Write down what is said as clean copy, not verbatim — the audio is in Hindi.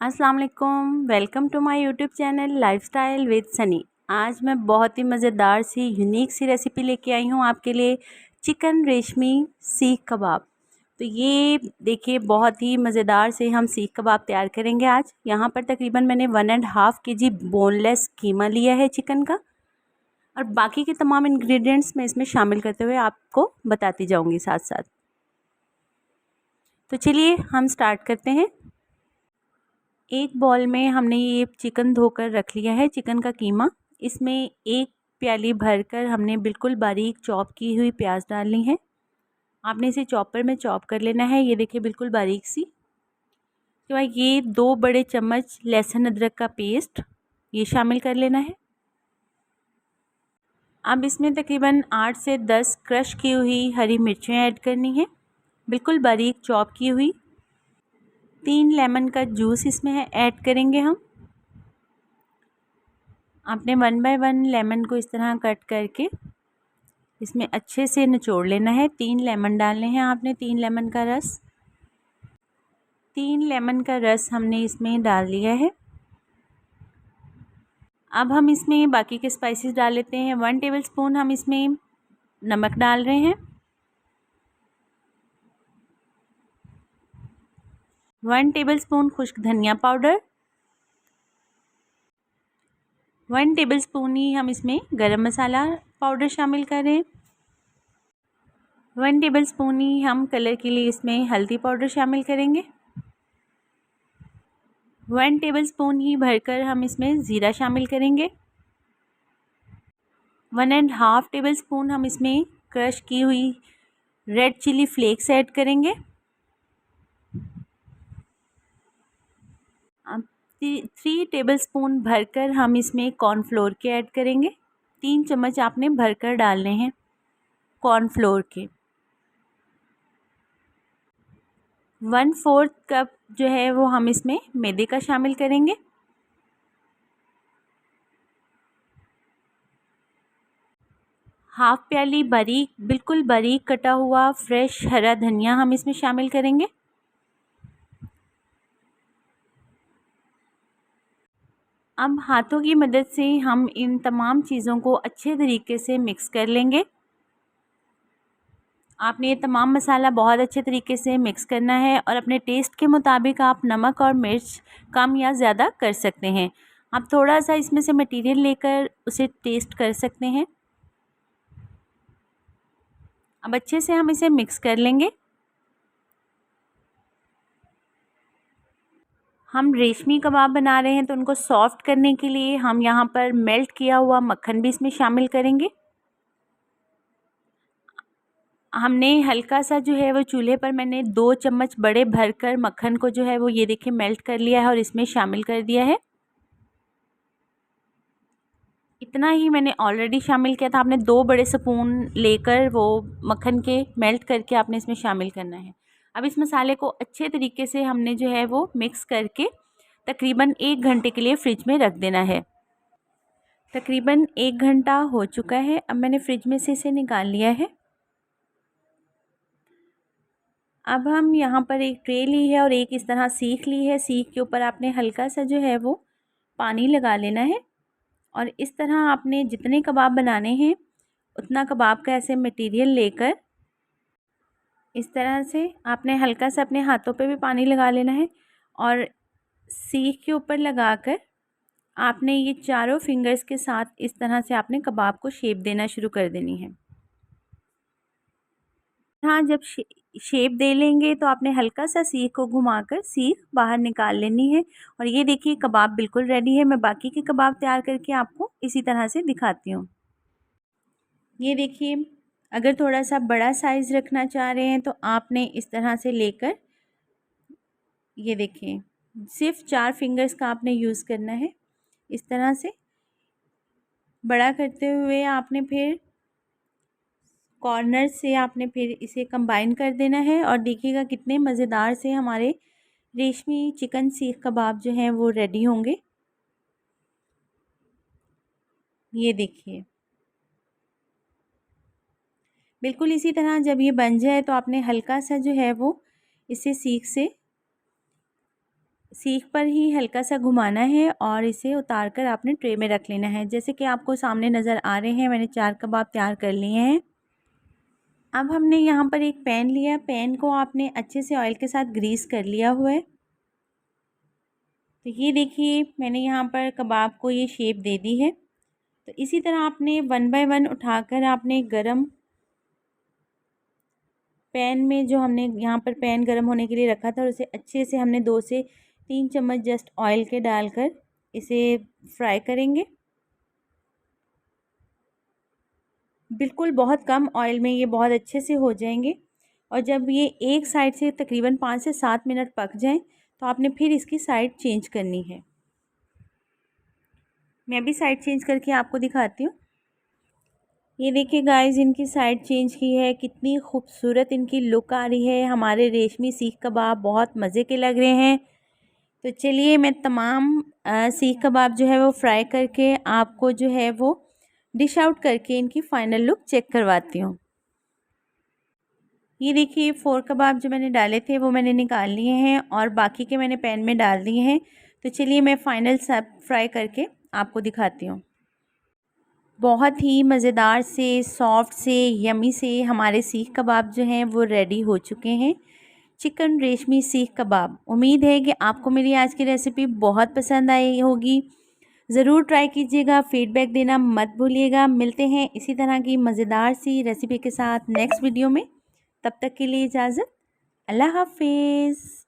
अस्सलाम वालेकुम। Welcome to my YouTube channel lifestyle with Sunny. आज मैं बहुत ही मज़ेदार सी यूनिक सी रेसिपी लेके आई हूँ आपके लिए, चिकन रेशमी सीख कबाब। तो ये देखिए, बहुत ही मज़ेदार से हम सीख कबाब तैयार करेंगे आज। यहाँ पर तकरीबन मैंने 1.5 kg बोनलेस कीमा लिया है चिकन का, और बाकी के तमाम इंग्रेडिएंट्स मैं इसमें शामिल करते हुए आपको बताती जाऊँगी साथ साथ। तो चलिए हम स्टार्ट करते हैं। एक बॉल में हमने ये चिकन धोकर रख लिया है, चिकन का कीमा। इसमें एक प्याली भरकर हमने बिल्कुल बारीक चॉप की हुई प्याज डालनी है। आपने इसे चॉपर में चॉप कर लेना है, ये देखिए बिल्कुल बारीक सी। उसके बाद ये 2 बड़े चम्मच लहसुन अदरक का पेस्ट ये शामिल कर लेना है। अब इसमें तकरीबन 8 से 10 क्रश की हुई हरी मिर्चें ऐड करनी है, बिल्कुल बारीक चॉप की हुई। 3 लेमन का जूस इसमें ऐड करेंगे हम। आपने 1 बाय 1 लेमन को इस तरह कट करके इसमें अच्छे से निचोड़ लेना है। 3 लेमन डालने हैं आपने, 3 लेमन का रस। 3 लेमन का रस हमने इसमें डाल दिया है। अब हम इसमें बाकी के स्पाइसेस डाल लेते हैं। 1 टेबलस्पून हम इसमें नमक डाल रहे हैं। 1 टेबलस्पून खुश्क धनिया पाउडर। 1 टेबलस्पून ही हम इसमें गरम मसाला पाउडर शामिल करें। 1 टेबलस्पून ही हम कलर के लिए इसमें हल्दी पाउडर शामिल करेंगे। 1 टेबलस्पून ही भरकर हम इसमें ज़ीरा शामिल करेंगे। 1.5 टेबलस्पून हम इसमें क्रश की हुई रेड चिली फ्लेक्स ऐड करेंगे। अब 3 टेबलस्पून भरकर हम इसमें कॉर्नफ्लोर के ऐड करेंगे। 3 चम्मच आपने भरकर डालने हैं कॉर्नफ्लोर के। 1/4 कप जो है वो हम इसमें मैदे का शामिल करेंगे। हाफ प्याली बारीक, बिल्कुल बारीक कटा हुआ फ्रेश हरा धनिया हम इसमें शामिल करेंगे। अब हाथों की मदद से हम इन तमाम चीज़ों को अच्छे तरीके से मिक्स कर लेंगे। आपने ये तमाम मसाला बहुत अच्छे तरीके से मिक्स करना है, और अपने टेस्ट के मुताबिक आप नमक और मिर्च कम या ज़्यादा कर सकते हैं। आप थोड़ा सा इसमें से मटेरियल लेकर उसे टेस्ट कर सकते हैं। अब अच्छे से हम इसे मिक्स कर लेंगे। हम रेशमी कबाब बना रहे हैं, तो उनको सॉफ्ट करने के लिए हम यहाँ पर मेल्ट किया हुआ मक्खन भी इसमें शामिल करेंगे। हमने हल्का सा जो है वो चूल्हे पर मैंने 2 चम्मच बड़े भरकर मक्खन को जो है वो ये देखिए मेल्ट कर लिया है और इसमें शामिल कर दिया है। इतना ही मैंने ऑलरेडी शामिल किया था। आपने 2 बड़े स्पून लेकर वो मक्खन के मेल्ट करके आपने इसमें शामिल करना है। अब इस मसाले को अच्छे तरीके से हमने जो है वो मिक्स करके तकरीबन 1 घंटे के लिए फ्रिज में रख देना है। तकरीबन 1 घंटा हो चुका है। अब मैंने फ्रिज में से इसे निकाल लिया है। अब हम यहाँ पर एक ट्रे ली है और एक इस तरह सीख ली है। सीख के ऊपर आपने हल्का सा जो है वो पानी लगा लेना है, और इस तरह आपने जितने कबाब बनाने हैं उतना कबाब का ऐसे मटेरियल लेकर इस तरह से आपने हल्का सा अपने हाथों पे भी पानी लगा लेना है, और सीख के ऊपर लगाकर आपने ये चारों फिंगर्स के साथ इस तरह से आपने कबाब को शेप देना शुरू कर देनी है। हाँ, जब शेप दे लेंगे तो आपने हल्का सा सीख को घुमाकर सीख बाहर निकाल लेनी है। और ये देखिए कबाब बिल्कुल रेडी है। मैं बाकी के कबाब तैयार करके आपको इसी तरह से दिखाती हूँ। ये देखिए, अगर थोड़ा सा बड़ा साइज़ रखना चाह रहे हैं तो आपने इस तरह से लेकर ये देखिए सिर्फ 4 फिंगर्स का आपने यूज़ करना है। इस तरह से बड़ा करते हुए आपने फिर कॉर्नर से आपने फिर इसे कंबाइन कर देना है, और देखिएगा कितने मज़ेदार से हमारे रेशमी चिकन सीख कबाब जो हैं वो रेडी होंगे। ये देखिए, बिल्कुल इसी तरह जब ये बन जाए तो आपने हल्का सा जो है वो इसे सीख से सीख पर ही हल्का सा घुमाना है और इसे उतार कर आपने ट्रे में रख लेना है। जैसे कि आपको सामने नज़र आ रहे हैं, मैंने 4 कबाब तैयार कर लिए हैं। अब हमने यहाँ पर एक पैन लिया, पैन को आपने अच्छे से ऑयल के साथ ग्रीस कर लिया हुआ है। तो ये देखिए मैंने यहाँ पर कबाब को ये शेप दे दी है। तो इसी तरह आपने 1 बाय 1 उठाकर आपने गरम पैन में, जो हमने यहाँ पर पैन गरम होने के लिए रखा था, और उसे अच्छे से हमने 2 से 3 चम्मच जस्ट ऑयल के डालकर इसे फ्राई करेंगे। बिल्कुल बहुत कम ऑयल में ये बहुत अच्छे से हो जाएंगे। और जब ये एक साइड से तकरीबन 5 से 7 मिनट पक जाएं तो आपने फिर इसकी साइड चेंज करनी है। मैं भी साइड चेंज करके आपको दिखाती हूँ। ये देखिए गाइस, इनकी साइड चेंज की है, कितनी खूबसूरत इनकी लुक आ रही है। हमारे रेशमी सीख कबाब बहुत मज़े के लग रहे हैं। तो चलिए मैं तमाम सीख कबाब जो है वो फ्राई करके आपको जो है वो डिश आउट करके इनकी फ़ाइनल लुक चेक करवाती हूँ। ये देखिए 4 कबाब जो मैंने डाले थे वो मैंने निकाल लिए हैं और बाकी के मैंने पैन में डाल दिए हैं। तो चलिए मैं फ़ाइनल सब फ्राई करके आपको दिखाती हूँ। बहुत ही मज़ेदार से, सॉफ्ट से, यमी से हमारे सीख कबाब जो हैं वो रेडी हो चुके हैं। चिकन रेशमी सीख कबाब। उम्मीद है कि आपको मेरी आज की रेसिपी बहुत पसंद आई होगी। ज़रूर ट्राई कीजिएगा, फ़ीडबैक देना मत भूलिएगा। मिलते हैं इसी तरह की मज़ेदार सी रेसिपी के साथ नेक्स्ट वीडियो में। तब तक के लिए इजाज़त। अल्लाह हाफ़िज़।